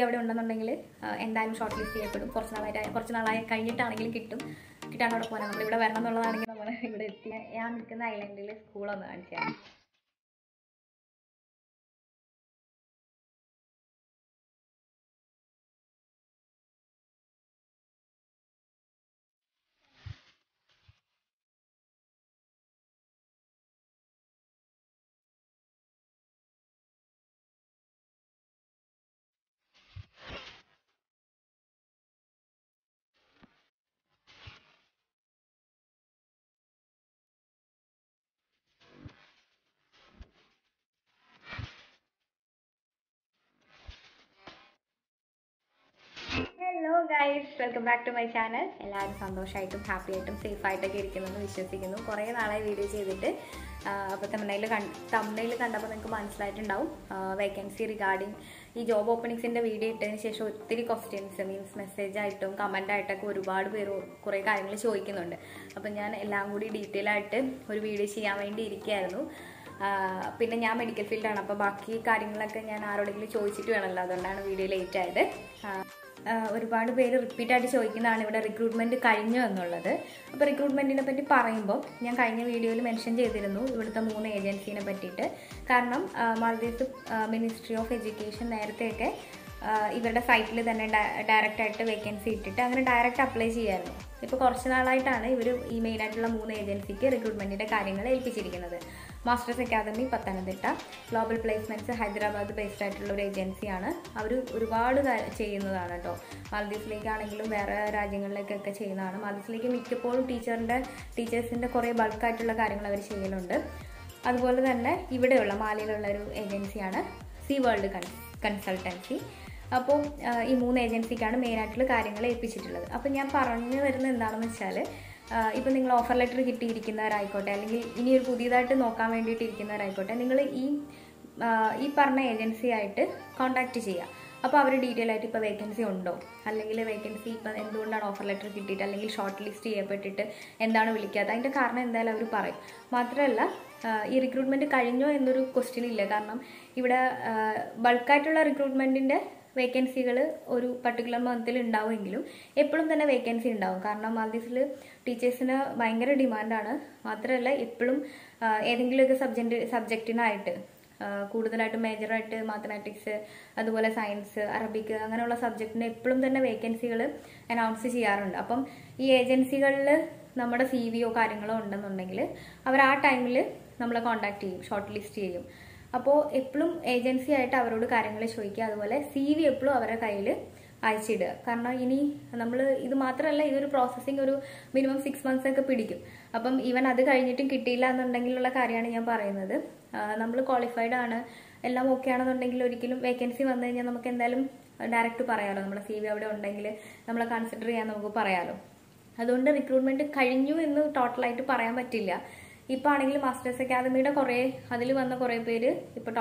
അവിടെ ഉണ്ടെന്നുണ്ടെങ്കിൽ എന്തായാലും ഷോർട്ട് ലിസ്റ്റ് ചെയ്യപ്പെടും. കുറച്ച് നാളായി കഴിഞ്ഞിട്ടാണെങ്കിലും കിട്ടാണ്ട് അവിടെ പോകാൻ നമ്മളിവിടെ വരണം എന്നുള്ളതാണെങ്കിൽ നമ്മൾ ഇവിടെ എത്തി. ഞാൻ നിൽക്കുന്ന ഐലൻഡിൽ സ്കൂളൊന്ന് കാണിച്ചാൽ hello guys, welcome back to my channel. എല്ലാവരും സന്തോഷമായിട്ടും ഹാപ്പി ആയിട്ടും സേഫ് ആയിട്ടൊക്കെ ഇരിക്കുന്നെന്ന് വിശ്വസിക്കുന്നു. കുറേ നാളായി വീഡിയോ ചെയ്തിട്ട്. അപ്പോൾ തമിഴ്നാട്ടിൽ കണ്ടപ്പോൾ നിങ്ങൾക്ക് മനസ്സിലായിട്ടുണ്ടാവും വേക്കൻസി റിഗാർഡിങ് ഈ ജോബ് ഓപ്പണിങ്സിൻ്റെ വീഡിയോ ഇട്ടതിന് ശേഷം ഒത്തിരി ക്വസ്റ്റ്യൻസ് മെസ്സേജായിട്ടും കമൻ്റായിട്ടൊക്കെ ഒരുപാട് പേര് കുറേ കാര്യങ്ങൾ ചോദിക്കുന്നുണ്ട്. അപ്പം ഞാൻ എല്ലാം കൂടി ഡീറ്റെയിൽ ആയിട്ട് ഒരു വീഡിയോ ചെയ്യാൻ വേണ്ടി ഇരിക്കുകയായിരുന്നു. പിന്നെ ഞാൻ മെഡിക്കൽ ഫീൽഡാണ്, അപ്പോൾ ബാക്കി കാര്യങ്ങളൊക്കെ ഞാൻ ആരോടെങ്കിലും ചോദിച്ചിട്ട് വേണമല്ലോ, അതുകൊണ്ടാണ് വീഡിയോ ലേറ്റ് ആയത്. ഒരുപാട് പേര് റിപ്പീറ്റായിട്ട് ചോദിക്കുന്നതാണ് ഇവിടെ റിക്രൂട്ട്മെൻറ്റ് കഴിഞ്ഞു എന്നുള്ളത്. അപ്പോൾ റിക്രൂട്ട്മെൻറ്റിനെ പറ്റി പറയുമ്പോൾ ഞാൻ കഴിഞ്ഞ വീഡിയോയിൽ മെൻഷൻ ചെയ്തിരുന്നു ഇവിടുത്തെ 3 ഏജൻസീനെ പറ്റിയിട്ട്. കാരണം മാൽദീവ്സ് മിനിസ്ട്രി ഓഫ് എഡ്യൂക്കേഷൻ നേരത്തെയൊക്കെ ഇവരുടെ സൈറ്റിൽ തന്നെ ഡയറക്റ്റായിട്ട് വേക്കൻസി ഇട്ടിട്ട് അങ്ങനെ ഡയറക്റ്റ് അപ്ലൈ ചെയ്യായിരുന്നു. ഇപ്പോൾ കുറച്ച് നാളായിട്ടാണ് ഇവർ ഈ മെയിനായിട്ടുള്ള 3 ഏജൻസിക്ക് റിക്രൂട്ട്മെൻറ്റിൻ്റെ കാര്യങ്ങൾ ഏൽപ്പിച്ചിരിക്കുന്നത്. Masters academy Pathanamthitta, global placements Hyderabad based ആയിട്ടുള്ള ഒരു ഏജൻസിയാണ്. അവർ ഒരുപാട് ചെയ്യുന്നതാണ് കേട്ടോ. മാൽദീവ്സിലേക്കാണെങ്കിലും വേറെ രാജ്യങ്ങളിലേക്കൊക്കെ ചെയ്യുന്നതാണ്. മാൽദീവ്സിലേക്ക് മിക്കപ്പോഴും ടീച്ചേഴ്സിൻ്റെ കുറേ ബൾക്കായിട്ടുള്ള കാര്യങ്ങൾ അവർ ചെയ്യലുണ്ട്. അതുപോലെ തന്നെ ഇവിടെയുള്ള മാലിയിലുള്ള ഒരു ഏജൻസിയാണ് സീ വേൾഡ് കൺസൾട്ടൻസി. അപ്പോൾ ഈ 3 ഏജൻസിക്കാണ് മെയിനായിട്ടുള്ള കാര്യങ്ങൾ ഏൽപ്പിച്ചിട്ടുള്ളത്. അപ്പോൾ ഞാൻ പറഞ്ഞു വരുന്നത് എന്താണെന്ന് വെച്ചാൽ, ഇപ്പം നിങ്ങൾ ഓഫർ ലെറ്റർ കിട്ടിയിരിക്കുന്നവരായിക്കോട്ടെ, അല്ലെങ്കിൽ ഇനി ഒരു പുതിയതായിട്ട് നോക്കാൻ വേണ്ടിയിട്ട് ഇരിക്കുന്നവരായിക്കോട്ടെ, നിങ്ങൾ ഈ പറഞ്ഞ ഏജൻസിയായിട്ട് കോൺടാക്റ്റ് ചെയ്യുക. അപ്പോൾ അവർ ഡീറ്റെയിൽ ആയിട്ട് ഇപ്പോൾ വേക്കൻസി ഉണ്ടോ, അല്ലെങ്കിൽ വേക്കൻസി ഇപ്പം എന്തുകൊണ്ടാണ് ഓഫർ ലെറ്റർ കിട്ടിയിട്ട് അല്ലെങ്കിൽ ഷോർട്ട് ലിസ്റ്റ് ചെയ്യപ്പെട്ടിട്ട് എന്താണ് വിളിക്കാത്തത്, അതിൻ്റെ കാരണം എന്തായാലും അവർ പറയും. മാത്രമല്ല ഈ റിക്രൂട്ട്മെൻറ്റ് കഴിഞ്ഞോ എന്നൊരു ക്വസ്റ്റ്യൻ ഇല്ല. കാരണം ഇവിടെ ബൾക്കായിട്ടുള്ള റിക്രൂട്ട്മെൻറ്റിൻ്റെ വേക്കൻസികൾ ഒരു പർട്ടിക്കുലർ മന്തിൽ ഉണ്ടാവുമെങ്കിലും എപ്പോഴും തന്നെ വേക്കൻസി ഉണ്ടാവും. കാരണം മാൽദീവ്സിൽ ടീച്ചേഴ്സിന് ഭയങ്കര ഡിമാൻഡാണ്. മാത്രമല്ല എപ്പോഴും ഏതെങ്കിലുമൊക്കെ സബ്ജക്റ്റിനായിട്ട് കൂടുതലായിട്ട് മേജറായിട്ട് മാത്തമാറ്റിക്സ്, അതുപോലെ സയൻസ്, അറബിക് അങ്ങനെയുള്ള സബ്ജക്റ്റിന് എപ്പോഴും തന്നെ വേക്കൻസികൾ അനൗൺസ് ചെയ്യാറുണ്ട്. അപ്പം ഈ ഏജൻസികളിൽ നമ്മുടെ CV കാര്യങ്ങളോ ഉണ്ടെന്നുണ്ടെങ്കിൽ അവർ ആ ടൈമിൽ നമ്മളെ കോൺടാക്ട് ചെയ്യും, ഷോർട്ട് ലിസ്റ്റ് ചെയ്യും. അപ്പോൾ എപ്പോഴും ഏജൻസി ആയിട്ട് അവരോട് കാര്യങ്ങൾ ചോദിക്കുക. അതുപോലെ CV എപ്പോഴും അവരുടെ കയ്യിൽ അയച്ചിടുക. കാരണം ഇനി നമ്മൾ ഇത് മാത്രമല്ല, ഇതൊരു പ്രോസസ്സിങ് ഒരു മിനിമം 6 months ഒക്കെ പിടിക്കും. അപ്പം ഈവൻ അത് കഴിഞ്ഞിട്ടും കിട്ടിയില്ല എന്നുണ്ടെങ്കിലുള്ള കാര്യമാണ് ഞാൻ പറയുന്നത്. നമ്മൾ ക്വാളിഫൈഡ് ആണ്, എല്ലാം ഓക്കെ ആണെന്നുണ്ടെങ്കിൽ ഒരിക്കലും വേക്കൻസി വന്നു കഴിഞ്ഞാൽ നമുക്ക് എന്തായാലും ഡയറക്റ്റ് പറയാമല്ലോ. നമ്മുടെ CV അവിടെ ഉണ്ടെങ്കിൽ നമ്മളെ കൺസിഡർ ചെയ്യാൻ നമുക്ക് പറയാമല്ലോ. അതുകൊണ്ട് റിക്രൂട്ട്മെൻറ്റ് കഴിഞ്ഞു എന്ന് ടോട്ടലായിട്ട് പറയാൻ പറ്റില്ല. ഇപ്പോൾ ആണെങ്കിൽ മാസ്റ്റേഴ്സ് അക്കാദമിയുടെ അതിൽ വന്ന കുറേ പേര് ഇപ്പോൾ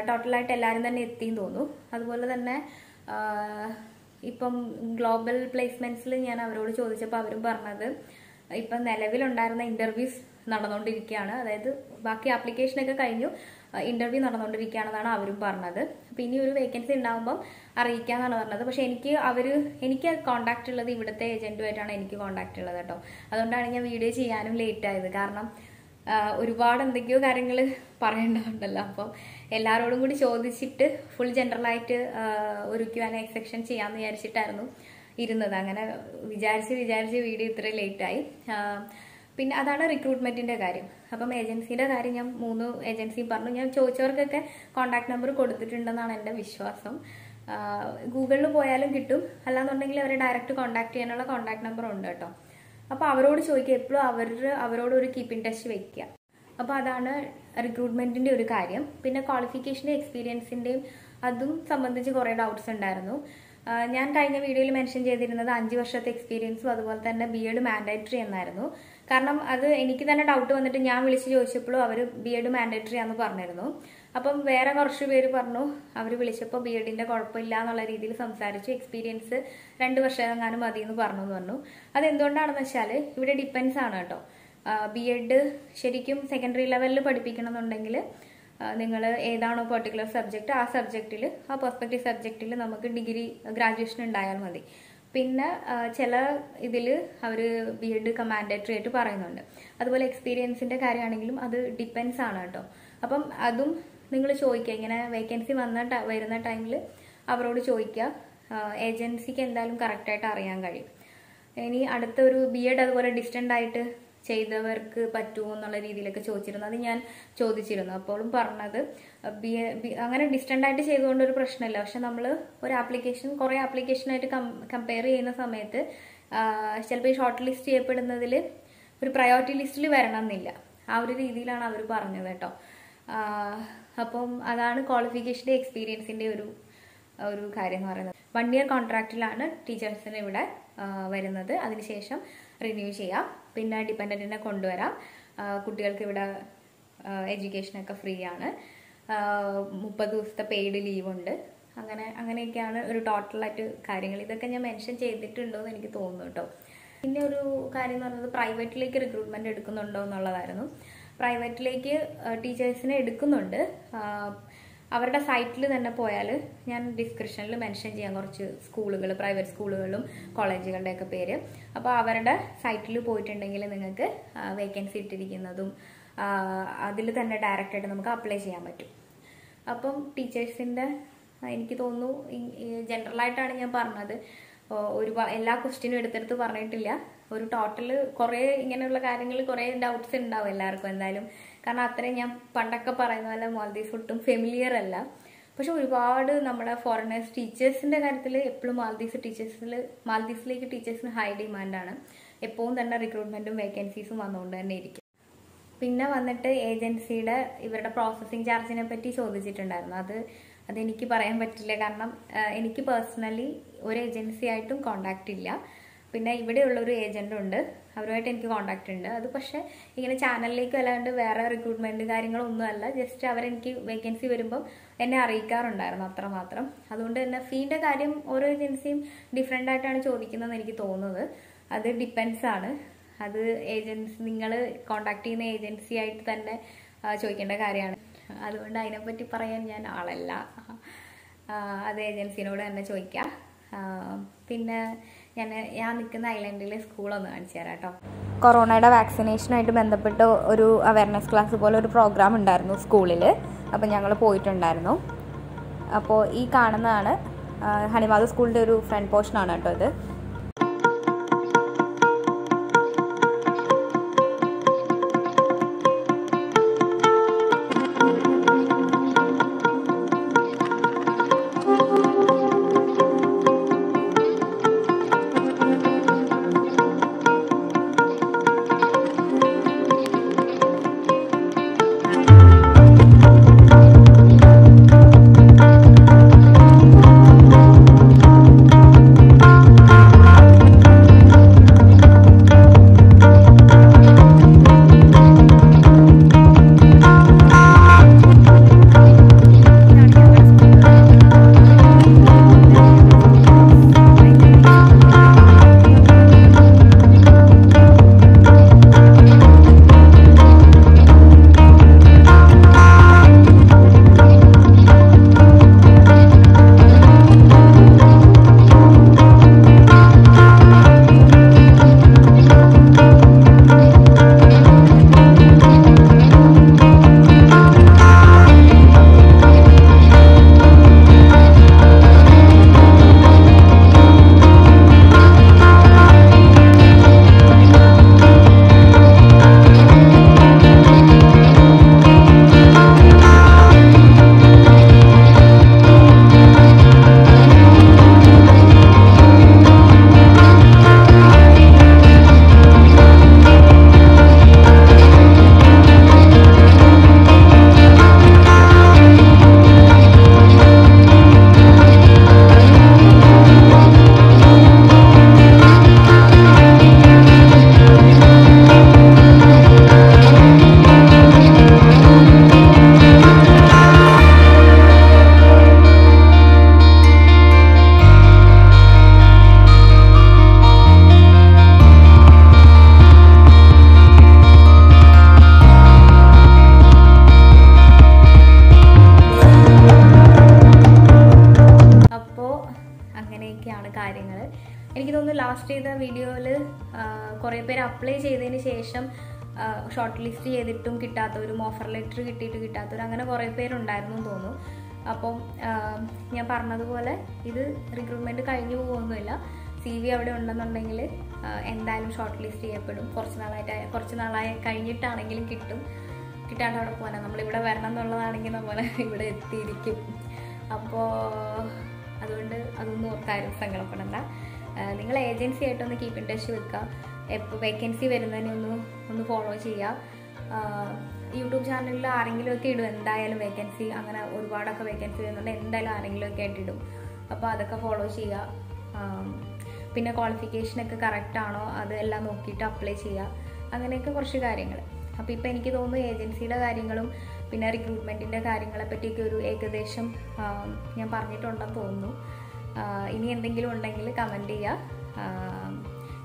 ടോട്ടലായിട്ട് എല്ലാവരും തന്നെ എത്തിയെന്ന് തോന്നുന്നു. അതുപോലെ തന്നെ ഇപ്പം ഗ്ലോബൽ പ്ലേസ്മെൻറ്റ്സിൽ ഞാൻ അവരോട് ചോദിച്ചപ്പോൾ അവരും പറഞ്ഞത് ഇപ്പം നിലവിലുണ്ടായിരുന്ന ഇൻ്റർവ്യൂസ് നടന്നുകൊണ്ടിരിക്കുകയാണ്. അതായത് ബാക്കി ആപ്ലിക്കേഷനൊക്കെ കഴിഞ്ഞു, ഇൻ്റർവ്യൂ നടന്നുകൊണ്ടിരിക്കുകയാണെന്നാണ് അവരും പറഞ്ഞത്. അപ്പം ഇനി ഒരു വേക്കൻസി ഉണ്ടാകുമ്പം അറിയിക്കാമെന്നാണ് പറഞ്ഞത്. പക്ഷേ എനിക്ക് കോൺടാക്റ്റ് ഉള്ളത് ഇവിടുത്തെ ഏജൻറ്റുമായിട്ടാണ് എനിക്ക് കോൺടാക്റ്റ് ഉള്ളത് കേട്ടോ. അതുകൊണ്ടാണ് ഞാൻ വീഡിയോ ചെയ്യാനും ലേറ്റ് ആയത്. കാരണം ഒരുപാട് എന്തൊക്കെയോ കാര്യങ്ങൾ പറയേണ്ടതുണ്ടല്ലോ. അപ്പം എല്ലാവരോടും കൂടി ചോദിച്ചിട്ട് ഫുൾ ജനറലായിട്ട് ഒരു Q&A സെക്ഷൻ ചെയ്യാമെന്ന് വിചാരിച്ചിട്ടായിരുന്നു ഇരുന്നത്. അങ്ങനെ വിചാരിച്ച് വീഡിയോ ഇത്രയും ലേറ്റായി. പിന്നെ അതാണ് റിക്രൂട്ട്മെൻറ്റിൻ്റെ കാര്യം. അപ്പം ഏജൻസിയുടെ കാര്യം ഞാൻ 3 ഏജൻസിയും പറഞ്ഞു. ഞാൻ ചോദിച്ചവർക്കൊക്കെ കോൺടാക്ട് നമ്പർ കൊടുത്തിട്ടുണ്ടെന്നാണ് എൻ്റെ വിശ്വാസം. ഗൂഗിളിൽ പോയാലും കിട്ടും, അല്ലാന്നുണ്ടെങ്കിൽ അവരെ ഡയറക്റ്റ് കോൺടാക്ട് ചെയ്യാനുള്ള കോൺടാക്ട് നമ്പർ ഉണ്ട് കേട്ടോ. അപ്പോൾ അവരോട് ചോദിക്കുക, എപ്പോഴും അവരോട് ഒരു കീപ്പ് ഇൻ ടച്ച് വയ്ക്കുക. അപ്പോൾ അതാണ് റിക്രൂട്ട്മെൻറ്റിൻ്റെ ഒരു കാര്യം. പിന്നെ ക്വാളിഫിക്കേഷൻ്റെ എക്സ്പീരിയൻസിൻ്റെയും അതും സംബന്ധിച്ച് കുറേ ഡൗട്ട്സ് ഉണ്ടായിരുന്നു. ഞാൻ കഴിഞ്ഞ വീഡിയോയിൽ മെൻഷൻ ചെയ്തിരുന്നത് 5 വർഷത്തെ എക്സ്പീരിയൻസും അതുപോലെ തന്നെ B.Ed മാൻഡേറ്ററി എന്നായിരുന്നു. കാരണം അത് എനിക്ക് തന്നെ ഡൗട്ട് വന്നിട്ട് ഞാൻ വിളിച്ച് ചോദിച്ചപ്പോഴും അവർ B.Ed മാൻഡേറ്ററി ആണെന്ന് പറഞ്ഞിരുന്നു. അപ്പം വേറെ കുറച്ച് പേര് പറഞ്ഞു അവർ വിളിച്ചപ്പോൾ B.Edൻ്റെ കുഴപ്പമില്ല എന്നുള്ള രീതിയിൽ സംസാരിച്ചു, എക്സ്പീരിയൻസ് 2 വർഷം എങ്ങാനും മതി എന്ന് പറഞ്ഞു. അതെന്തുകൊണ്ടാണെന്ന് വെച്ചാൽ ഇവിടെ ഡിപ്പെൻസ് ആണ് കേട്ടോ. B.Ed ശരിക്കും സെക്കൻഡറി ലെവലിൽ പഠിപ്പിക്കണം എന്നുണ്ടെങ്കിൽ നിങ്ങൾ ഏതാണോ പെർട്ടിക്കുലർ സബ്ജക്റ്റ് ആ സബ്ജക്റ്റിൽ ആ പെർസ്പെക്റ്റീവ് സബ്ജക്റ്റിൽ നമുക്ക് ഡിഗ്രി ഗ്രാജുവേഷൻ ഉണ്ടായാൽ മതി. പിന്നെ ചില ഇതിൽ അവർ BEd മാൻഡേറ്ററി ആയിട്ട് പറയുന്നുണ്ട്. അതുപോലെ എക്സ്പീരിയൻസിൻ്റെ കാര്യമാണെങ്കിലും അത് ഡിപ്പെൻസ് ആണ് കേട്ടോ. അപ്പം അതും നിങ്ങൾ ചോദിക്കുക, ഇങ്ങനെ വേക്കൻസി വരുന്ന ടൈമിൽ അവരോട് ചോദിക്കുക. ഏജൻസിക്ക് എന്തായാലും കറക്റ്റായിട്ട് അറിയാൻ കഴിയും. ഇനി അടുത്തൊരു BEd അതുപോലെ ഡിസ്റ്റൻ്റ് ആയിട്ട് ചെയ്തവർക്ക് പറ്റുമോ എന്നുള്ള രീതിയിലൊക്കെ ചോദിച്ചിരുന്നു. അത് ഞാൻ ചോദിച്ചിരുന്നു. അപ്പോഴും പറഞ്ഞത് അങ്ങനെ ഡിസ്റ്റൻ്റ് ആയിട്ട് ചെയ്തുകൊണ്ടൊരു പ്രശ്നമില്ല. പക്ഷെ നമ്മൾ ഒരു ആപ്ലിക്കേഷൻ കുറേ ആപ്ലിക്കേഷനായിട്ട് കമ്പയർ ചെയ്യുന്ന സമയത്ത് ചിലപ്പോൾ ഈ ഷോർട്ട് ലിസ്റ്റ് ചെയ്യപ്പെടുന്നതിൽ ഒരു പ്രയോറിറ്റി ലിസ്റ്റിൽ വരണം എന്നില്ല. ആ ഒരു രീതിയിലാണ് അവർ പറഞ്ഞത് കേട്ടോ. അപ്പം അതാണ് ക്വാളിഫിക്കേഷൻ്റെ എക്സ്പീരിയൻസിൻ്റെ ഒരു കാര്യം എന്ന് പറയുന്നത്. 1 ഇയർ കോൺട്രാക്റ്റിലാണ് ടീച്ചേഴ്സിന് ഇവിടെ വരുന്നത്. അതിനുശേഷം റിന്യൂ ചെയ്യാം. പിന്നെ ഡിപ്പെൻഡൻറ്റിനെ കൊണ്ടുവരാം. കുട്ടികൾക്ക് ഇവിടെ എഡ്യൂക്കേഷനൊക്കെ ഫ്രീ ആണ്. 30 ദിവസത്തെ പെയ്ഡ് ലീവ് ഉണ്ട്. അങ്ങനെയൊക്കെയാണ് ഒരു ടോട്ടലായിട്ട് കാര്യങ്ങൾ. ഇതൊക്കെ ഞാൻ മെൻഷൻ ചെയ്തിട്ടുണ്ടോ എന്ന് എനിക്ക് തോന്നുന്നു കേട്ടോ. പിന്നെ ഒരു കാര്യം എന്ന് പറയുന്നത് പ്രൈവറ്റിലേക്ക് റിക്രൂട്ട്മെൻറ്റ് എടുക്കുന്നുണ്ടോ എന്നുള്ളതായിരുന്നു. പ്രൈവറ്റിലേക്ക് ടീച്ചേഴ്സിനെ എടുക്കുന്നുണ്ട്. അവരുടെ സൈറ്റിൽ തന്നെ പോയാൽ ഞാൻ ഡിസ്ക്രിപ്ഷനിൽ മെൻഷൻ ചെയ്യാം കുറച്ച് സ്കൂളുകൾ, പ്രൈവറ്റ് സ്കൂളുകളും കോളേജുകളുടെയൊക്കെ പേര്. അപ്പോൾ അവരുടെ സൈറ്റിൽ പോയിട്ടുണ്ടെങ്കിൽ നിങ്ങൾക്ക് വേക്കൻസി ഇട്ടിരിക്കുന്നതും അതിൽ തന്നെ ഡയറക്റ്റായിട്ട് നമുക്ക് അപ്ലൈ ചെയ്യാൻ പറ്റും. അപ്പം ടീച്ചേഴ്സിൻ്റെ എനിക്ക് തോന്നുന്നു ജനറലായിട്ടാണ് ഞാൻ പറഞ്ഞത്. എല്ലാ ക്വസ്റ്റ്യനും എടുത്തെടുത്ത് പറഞ്ഞിട്ടില്ല. ഒരു ടോട്ടൽ കുറേ ഇങ്ങനെയുള്ള കാര്യങ്ങൾ കുറേ ഡൗട്ട്സ് ഉണ്ടാവും എല്ലാവർക്കും എന്തായാലും. കാരണം അത്രയും ഞാൻ പണ്ടൊക്കെ പറയുന്ന പോലെ മാൽദീവ്സ് ഒട്ടും ഫെമിലിയർ അല്ല. പക്ഷെ ഒരുപാട് നമ്മുടെ ഫോറിനേഴ്സ് ടീച്ചേഴ്സിൻ്റെ കാര്യത്തിൽ എപ്പോഴും മാൽദീവ്സിലേക്ക് ടീച്ചേഴ്സിന് ഹൈ ഡിമാൻഡാണ്. എപ്പോഴും തന്നെ റിക്രൂട്ട്മെൻറ്റും വേക്കൻസീസും വന്നുകൊണ്ട് തന്നെ ഇരിക്കും. പിന്നെ വന്നിട്ട് ഏജൻസിയുടെ ഇവരുടെ പ്രോസസ്സിങ് ചാർജിനെ പറ്റി ചോദിച്ചിട്ടുണ്ടായിരുന്നു. അതെനിക്ക് പറയാൻ പറ്റില്ല. കാരണം എനിക്ക് പേഴ്സണലി ഒരു ഏജൻസി ആയിട്ടും കോണ്ടാക്റ്റ് ഇല്ല. പിന്നെ ഇവിടെയുള്ളൊരു ഏജൻ്റ് ഉണ്ട്, അവരുമായിട്ട് എനിക്ക് കോണ്ടാക്റ്റ് ഉണ്ട്. അത് പക്ഷേ ഇങ്ങനെ ചാനലിലേക്ക് അല്ലാണ്ട് വേറെ റിക്രൂട്ട്മെൻറ്റ് കാര്യങ്ങളൊന്നും അല്ല. ജസ്റ്റ് അവരെനിക്ക് വേക്കൻസി വരുമ്പം എന്നെ അറിയിക്കാറുണ്ടായിരുന്നു, അത്രമാത്രം. അതുകൊണ്ട് തന്നെ ഫീൻ്റെ കാര്യം ഓരോ ഏജൻസിയും ഡിഫറെൻ്റ് ആയിട്ടാണ് ചോദിക്കുന്നതെന്ന് എനിക്ക് തോന്നുന്നത്. അത് ഡിപ്പെൻസ് ആണ്. അത് നിങ്ങൾ കോണ്ടാക്ട് ചെയ്യുന്ന ഏജൻസി ആയിട്ട് തന്നെ ചോദിക്കേണ്ട കാര്യമാണ്. അതുകൊണ്ട് അതിനെപ്പറ്റി പറയാൻ ഞാൻ ആളല്ല. അത് ഏജൻസിനോട് തന്നെ ചോദിക്കാം. പിന്നെ ഞാൻ നിൽക്കുന്ന ഐലൻഡിലെ സ്കൂളൊന്ന് കാണിച്ചു തരാം കേട്ടോ. കൊറോണയുടെ വാക്സിനേഷനായിട്ട് ബന്ധപ്പെട്ട് ഒരു അവയർനെസ് ക്ലാസ് പോലെ ഒരു പ്രോഗ്രാം ഉണ്ടായിരുന്നു സ്കൂളിൽ. അപ്പോൾ ഞങ്ങൾ പോയിട്ടുണ്ടായിരുന്നു. അപ്പോൾ ഈ കാണുന്നതാണ് ഹണിമാധു സ്കൂളിൻ്റെ ഒരു ഫ്രണ്ട് പോർഷനാണ് കേട്ടോ ഇത്. അങ്ങനെയൊക്കെയാണ് കാര്യങ്ങൾ. എനിക്ക് തോന്നുന്നു ലാസ്റ്റ് ചെയ്ത വീഡിയോയിൽ കുറേ പേര് അപ്ലൈ ചെയ്തതിന് ശേഷം ഷോർട്ട് ലിസ്റ്റ് ചെയ്തിട്ടും കിട്ടാത്തവരും ഓഫർ ലെറ്റർ കിട്ടിയിട്ട് കിട്ടാത്തവരും അങ്ങനെ കുറേ പേരുണ്ടായിരുന്നു എന്ന് തോന്നുന്നു. അപ്പം ഞാൻ പറഞ്ഞതുപോലെ ഇത് റിക്രൂട്ട്മെൻറ്റ് കഴിഞ്ഞു പോകുമൊന്നുമില്ല. CV അവിടെ ഉണ്ടെന്നുണ്ടെങ്കിൽ എന്തായാലും ഷോർട്ട് ലിസ്റ്റ് ചെയ്യപ്പെടും. കുറച്ച് നാളായി കഴിഞ്ഞിട്ടാണെങ്കിലും കിട്ടാണ്ട് അവിടെ പോകാനാണ്. നമ്മളിവിടെ വരണം എന്നുള്ളതാണെങ്കിൽ നമ്മൾ ഇവിടെ എത്തിയിരിക്കും. അപ്പോൾ അതുകൊണ്ട് അതൊന്നും ഓർത്താരും സങ്കടപ്പെടണ്ട. നിങ്ങൾ ഏജൻസി ആയിട്ടൊന്ന് കീപ്പ് ഇൻ ടച്ച് വെക്കുക. എപ്പോൾ വേക്കൻസി വരുന്നതിനെ ഒന്ന് ഫോളോ ചെയ്യുക. യൂട്യൂബ് ചാനലിൽ ആരെങ്കിലുമൊക്കെ ഇടും എന്തായാലും വേക്കൻസി, അങ്ങനെ ഒരുപാടൊക്കെ വേക്കൻസി വരുന്നുണ്ട്, എന്തായാലും ആരെങ്കിലുമൊക്കെ ആയിട്ട് ഇടും. അപ്പോൾ അതൊക്കെ ഫോളോ ചെയ്യുക. പിന്നെ ക്വാളിഫിക്കേഷനൊക്കെ കറക്റ്റാണോ അതെല്ലാം നോക്കിയിട്ട് അപ്ലൈ ചെയ്യുക. അങ്ങനെയൊക്കെ കുറച്ച് കാര്യങ്ങൾ. അപ്പോൾ ഇപ്പോൾ എനിക്ക് തോന്നുന്നു ഏജൻസിയുടെ കാര്യങ്ങളും പിന്നെ റിക്രൂട്ട്മെൻറ്റിൻ്റെ കാര്യങ്ങളെ പറ്റിയൊക്കെ ഒരു ഏകദേശം ഞാൻ പറഞ്ഞിട്ടുണ്ടെന്ന് തോന്നുന്നു. ഇനി എന്തെങ്കിലും ഉണ്ടെങ്കിൽ കമൻറ്റ് ചെയ്യുക.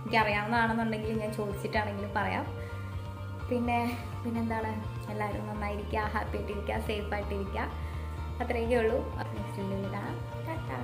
എനിക്കറിയാവുന്നതാണെന്നുണ്ടെങ്കിൽ ഞാൻ ചോദിച്ചിട്ടാണെങ്കിലും പറയാം. പിന്നെന്താണ്, എല്ലാവരും നന്നായിരിക്കുക, ഹാപ്പി ആയിട്ടിരിക്കുക, സേഫ് ആയിട്ടിരിക്കുക. അത്രയൊക്കെ ഉള്ളൂ. നെക്സ്റ്റ് വീഡിയോയിൽ കാണാം. ടാറ്റാ.